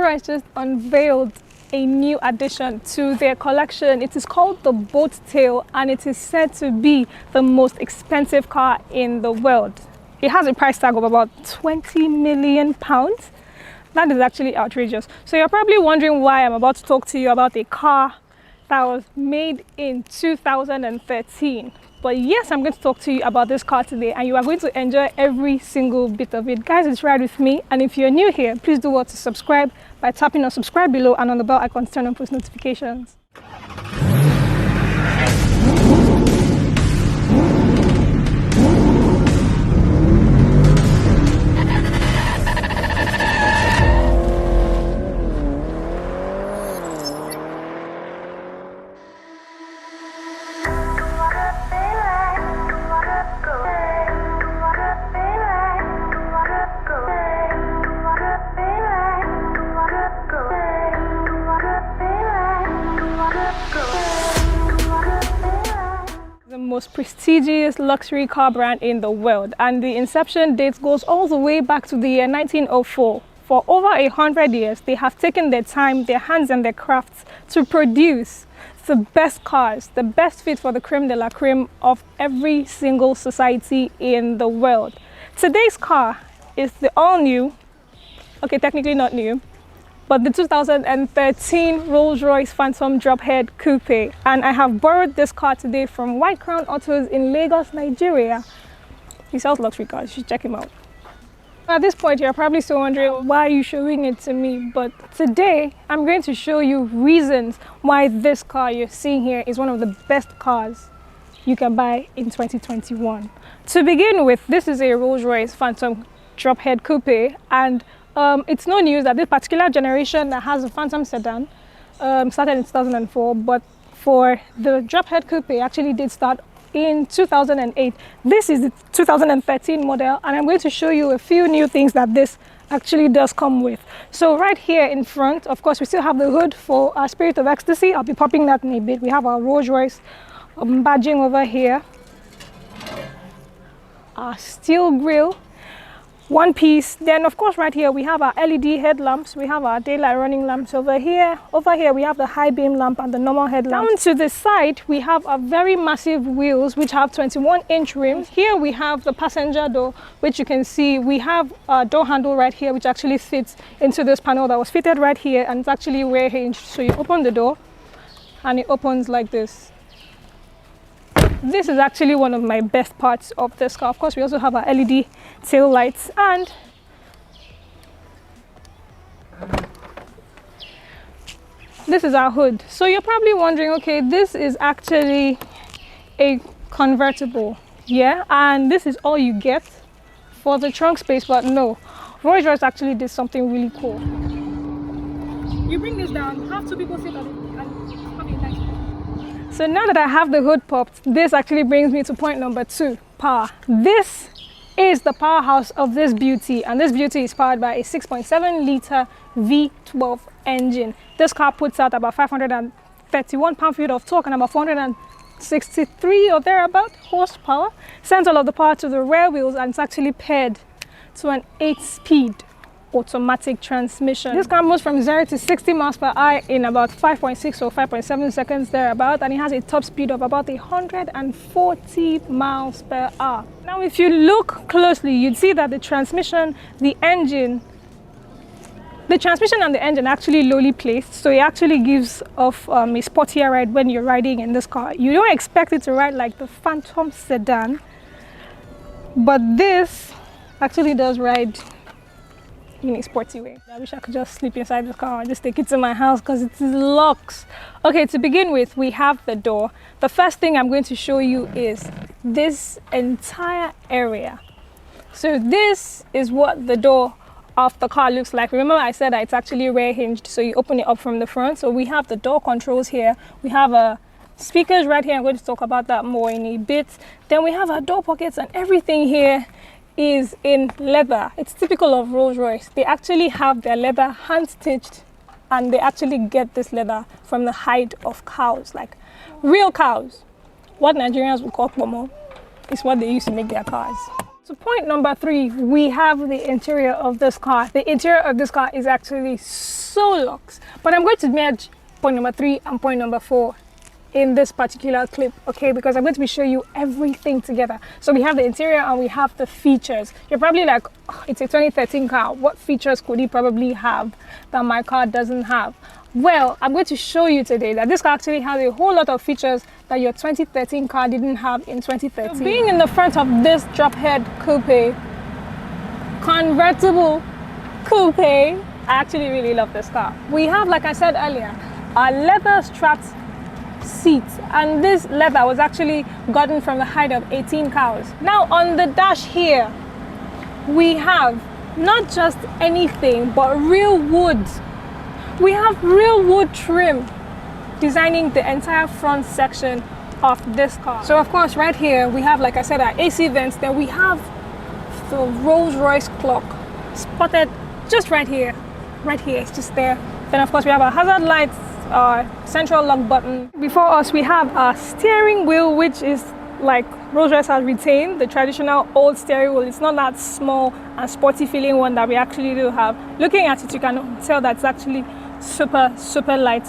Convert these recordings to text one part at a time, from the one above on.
Rolls-Royce just unveiled a new addition to their collection. It is called the Boat Tail, and it is said to be the most expensive car in the world. It has a price tag of about £20 million. That is actually outrageous. So you're probably wondering why I'm about to talk to you about a car that was made in 2013. But yes, I'm going to talk to you about this car today, and you are going to enjoy every single bit of it. Guys, it's Ride with me, and if you're new here, please do well to subscribe by tapping on subscribe below and on the bell icon to turn on post notifications. Most prestigious luxury car brand in the world, and the inception date goes all the way back to the year 1904. For over 100 years, they have taken their time, their hands and their crafts to produce the best cars, the best fit for the creme de la creme of every single society in the world. Today's car is the all-new, okay, technically not new, but the 2013 Rolls-Royce Phantom Drop-head Coupè, and I have borrowed this car today from White Crown Autos in Lagos, Nigeria. He sells luxury cars, you should check him out. At this point, you're probably still wondering why you're showing it to me, but today I'm going to show you reasons why this car you're seeing here is one of the best cars you can buy in 2021. To begin with, this is a Rolls-Royce Phantom Drop-head Coupè, and it's no news that this particular generation that has a Phantom sedan started in 2004, but for the Drop-head Coupè actually did start in 2008. This is the 2013 model, and I'm going to show you a few new things that this actually does come with. So right here in front, of course, we still have the hood for our Spirit of Ecstasy. I'll be popping that in a bit. We have our Rolls-Royce badging over here, our steel grille, one piece. Then of course right here we have our LED headlamps, we have our daylight running lamps over here. Over here we have the high beam lamp and the normal headlamp. Down to the side we have a very massive wheels which have 21-inch rims. Here we have the passenger door, which you can see we have a door handle right here which actually fits into this panel that was fitted right here, and it's actually rear hinged. So you open the door and it opens like this. This is actually one of my best parts of this car. Of course, we also have our LED tail lights, and this is our hood. So you're probably wondering, okay, this is actually a convertible, yeah, and this is all you get for the trunk space, but no, Rolls-Royce actually did something really cool. You bring this down, have two people sit on it, and have a nice. So now that I have the hood popped, this actually brings me to point number 2, power. This is the powerhouse of this beauty, and this beauty is powered by a 6.7-litre V12 engine. This car puts out about 531 pound-feet of torque and about 463 or thereabout horsepower. Sends all of the power to the rear wheels, and it's actually paired to an 8-speed automatic transmission. This car moves from 0 to 60 miles per hour in about 5.6 or 5.7 seconds thereabout, and it has a top speed of about 140 miles per hour. Now if you look closely, you'd see that the transmission and the engine actually lowly placed, so it actually gives off a sportier ride when you're riding in this car. You don't expect it to ride like the Phantom sedan, but this actually does ride in a sporty way. I wish I could just sleep inside this car and just take it to my house because it locks. Okay, to begin with, we have the door. The first thing I'm going to show you is this entire area. So this is what the door of the car looks like. Remember I said that it's actually rear hinged, so you open it up from the front. So we have the door controls here. We have speakers right here. I'm going to talk about that more in a bit. Then we have our door pockets, and everything here is in leather. It's typical of Rolls-Royce. They actually have their leather hand stitched, and they actually get this leather from the hide of cows, like real cows. What Nigerians would call pomo is what they use to make their cars. So point number 3, we have the interior of this car. The interior of this car is actually so luxe. But I'm going to merge point number 3 and point number 4 in this particular clip, okay? Because I'm going to be showing you everything together. So we have the interior and we have the features. You're probably like, oh, it's a 2013 car. What features could it probably have that my car doesn't have? Well, I'm going to show you today that this car actually has a whole lot of features that your 2013 car didn't have in 2013. So being in the front of this Drop-head Coupè, convertible coupe, I actually really love this car. We have, like I said earlier, a leather strapped seat, and this leather was actually gotten from the hide of 18 cows. Now on the dash here, we have not just anything but real wood. We have real wood trim designing the entire front section of this car. So of course right here we have, like I said, our AC vents. Then we have the Rolls-Royce clock spotted just right here. It's just there. Then of course we have our hazard lights, our central lock button. Before us we have our steering wheel, which is like Rolls-Royce has retained the traditional old steering wheel. It's not that small and sporty feeling one that we actually do have. Looking at it, you can tell that it's actually super light,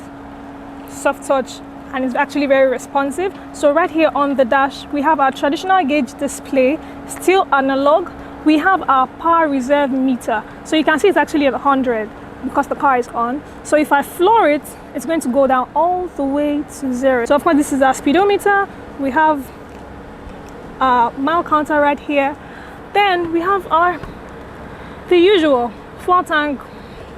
soft touch, and it's actually very responsive. So right here on the dash we have our traditional gauge display, still analog. We have our power reserve meter, so you can see it's actually at 100 because the car is on. So if I floor it, it's going to go down all the way to 0. So of course this is our speedometer. We have our mile counter right here. Then we have the usual fuel tank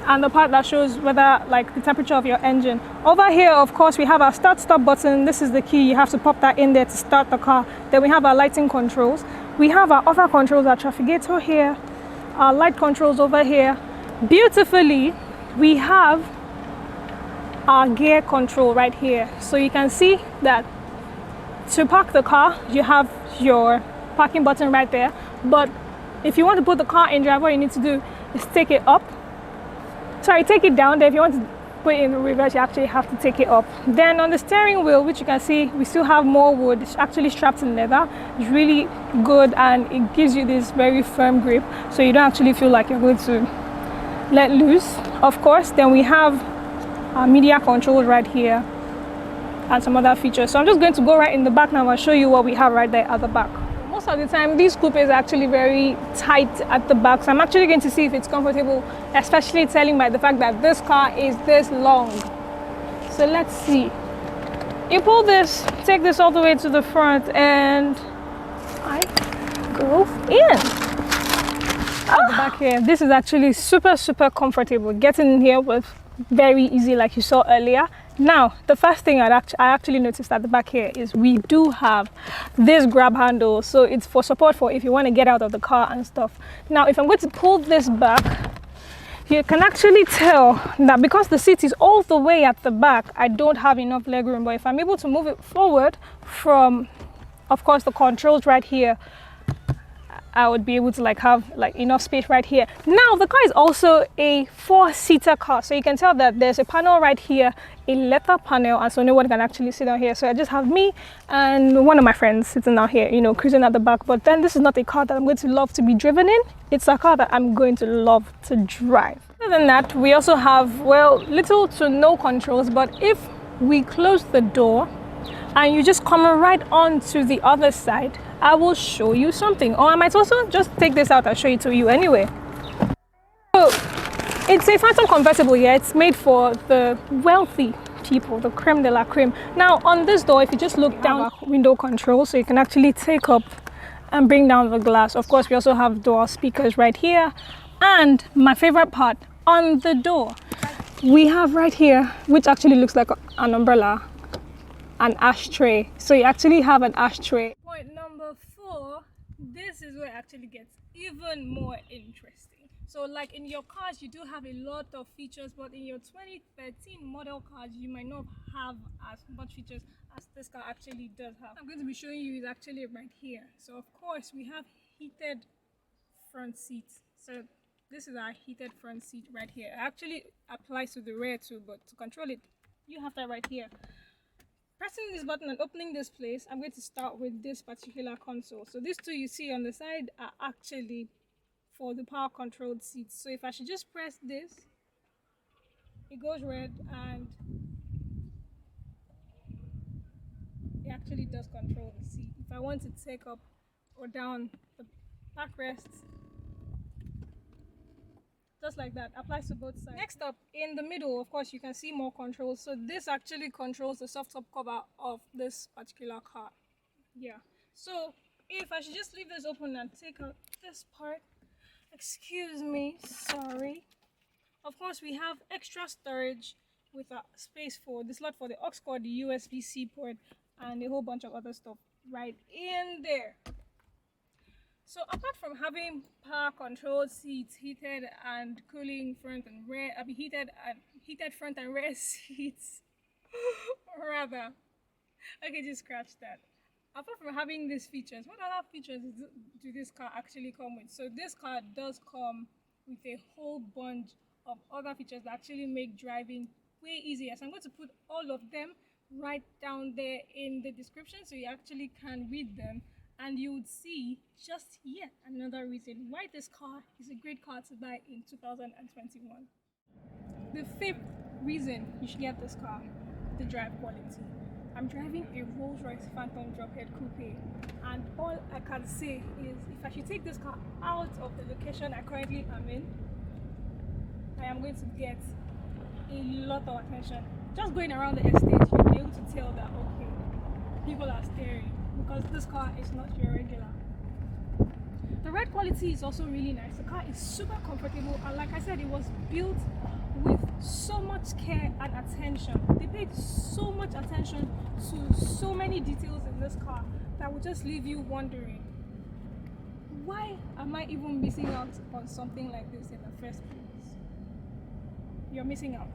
and the part that shows whether like the temperature of your engine. Over here of course we have our start stop button. This is the key, you have to pop that in there to start the car. Then we have our lighting controls. We have our other controls, our trafficator here, our light controls over here. Beautifully we have our gear control right here. So you can see that to park the car you have your parking button right there, but if you want to put the car in drive, what you need to do is take it up. Sorry, take it down. There, if you want to put it in reverse, you actually have to take it up. Then on the steering wheel, which you can see, we still have more wood. It's actually strapped in leather. It's really good and it gives you this very firm grip, so you don't actually feel like you're going to let loose. Of course, then we have our media controls right here and some other features. So I'm just going to go right in the back now and show you what we have right there at the back. Most of the time these coupes are actually very tight at the back, so I'm actually going to see if it's comfortable, especially telling by the fact that this car is this long. So let's see. You pull this, take this all the way to the front, and I go in. At the back here, this is actually super comfortable. Getting in here was very easy, like you saw earlier. Now the first thing I actually noticed at the back here is we do have this grab handle, so it's for support for if you want to get out of the car and stuff. Now if I'm going to pull this back, you can actually tell that because the seat is all the way at the back, I don't have enough leg room. But if I'm able to move it forward from, of course, the controls right here, I would be able to have enough space right here. Now the car is also a 4-seater car, so you can tell that there's a panel right here, a leather panel, and so no one can actually sit down here. So I just have me and one of my friends sitting out here, you know, cruising at the back. But then this is not a car that I'm going to love to be driven in. It's a car that I'm going to love to drive. Other than that, we also have, well, little to no controls. But if we close the door and you just come right on to the other side, I will show you something. Or I might also just take this out and show it to you anyway. So it's a Phantom convertible, yeah. It's made for the wealthy people, the creme de la creme. Now on this door, if you just look down, window control, so you can actually take up and bring down the glass. Of course, we also have dual speakers right here. And my favorite part, on the door, we have right here, which actually looks like an umbrella, an ashtray. So you actually have an ashtray. Point number 4, this is where it actually gets even more interesting. So like in your cars, you do have a lot of features, but in your 2013 model cars, you might not have as much features as this car actually does have. I'm going to be showing you is actually right here. So of course we have heated front seats. So this is our heated front seat right here. It actually applies to the rear too, but to control it, you have that right here. pressing this button and opening this place, I'm going to start with this particular console. So these two you see on the side are actually for the power controlled seats. So if I should just press this, it goes red and it actually does control the seat. If I want to take up or down the backrests, just like that, applies to both sides. Next up, in the middle, of course, you can see more controls. So this actually controls the soft top cover of this particular car. Yeah. So if I should just leave this open and take out this part, excuse me, sorry. Of course, we have extra storage with a space for the slot for the aux cord, the USB-C port, and a whole bunch of other stuff right in there. So apart from having power controlled seats, heated and cooling front and rear, heated front and rear seats, rather, okay, just scratch that. Apart from having these features, what other features do this car actually come with? So this car does come with a whole bunch of other features that actually make driving way easier. So I'm going to put all of them right down there in the description so you actually can read them. And you would see just yet another reason why this car is a great car to buy in 2021. The fifth reason you should get this car, the drive quality. I'm driving a Rolls-Royce Phantom Drop-head Coupè, and all I can say is if I should take this car out of the location I currently am in, I am going to get a lot of attention. Just going around the estate, you'll be able to tell that, okay, people are staring, because this car is not your regular. The ride quality is also really nice. The car is super comfortable, and like I said, it was built with so much care and attention. They paid so much attention to so many details in this car that will just leave you wondering, why am I even missing out on something like this in the first place? You're missing out,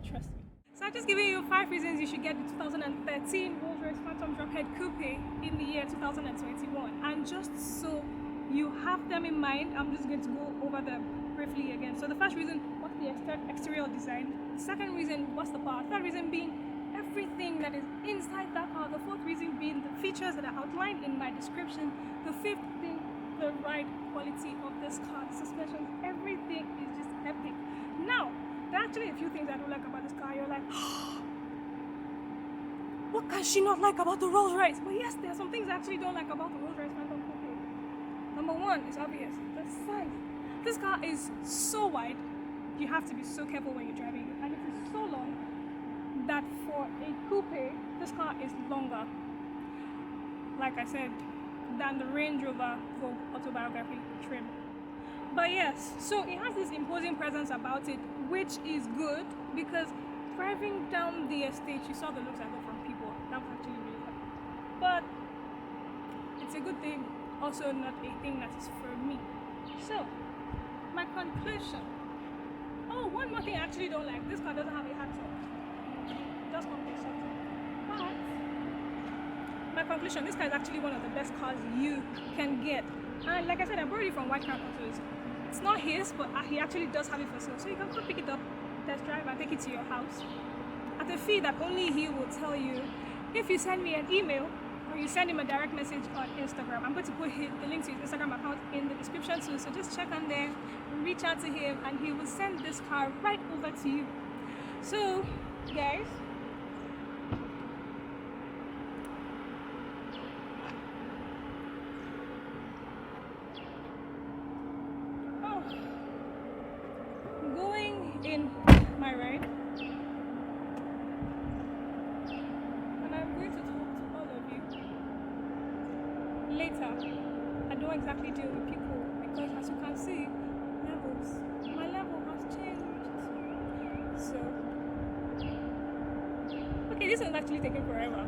trust me. So I've just given you 5 reasons you should get the 2013 Rolls-Royce Phantom Drop-head Coupè in the year 2021. And just so you have them in mind, I'm just going to go over them briefly again. So the first reason, what's the exterior design? The second reason, what's the power? Third reason being everything that is inside that car. The fourth reason being the features that are outlined in my description. The fifth thing, the ride quality of this car, the suspension, everything is just epic. Now, there are actually a few things I don't like about this car. You're like, what can she not like about the Rolls-Royce? But yes, there are some things I actually don't like about the Rolls-Royce Phantom Coupè. Number one is obvious, the size. This car is so wide, you have to be so careful when you're driving it. And it is so long that for a coupe, this car is longer, like I said, than the Range Rover Vogue Autobiography trim. But yes, so it has this imposing presence about it, which is good because driving down the estate, you saw the looks I got from people. That was actually really fun. But it's a good thing, also not a thing that is for me. So, my conclusion. Oh, one more thing I actually don't like. This car doesn't have a hatch-up. It does come with something. But my conclusion, this car is actually one of the best cars you can get. And like I said, I borrowed it from White Car Autos. It's not his, but he actually does have it for sale. So you can come pick it up, test drive, and take it to your house at a fee that only he will tell you if you send me an email or you send him a direct message on Instagram. I'm going to put the link to his Instagram account in the description too. So just check on there, reach out to him, and he will send this car right over to you. So, guys, in my ride, and I'm going to talk to all of you later. I don't exactly deal with people because, as you can see, my level has changed. So, okay, this is actually taking forever.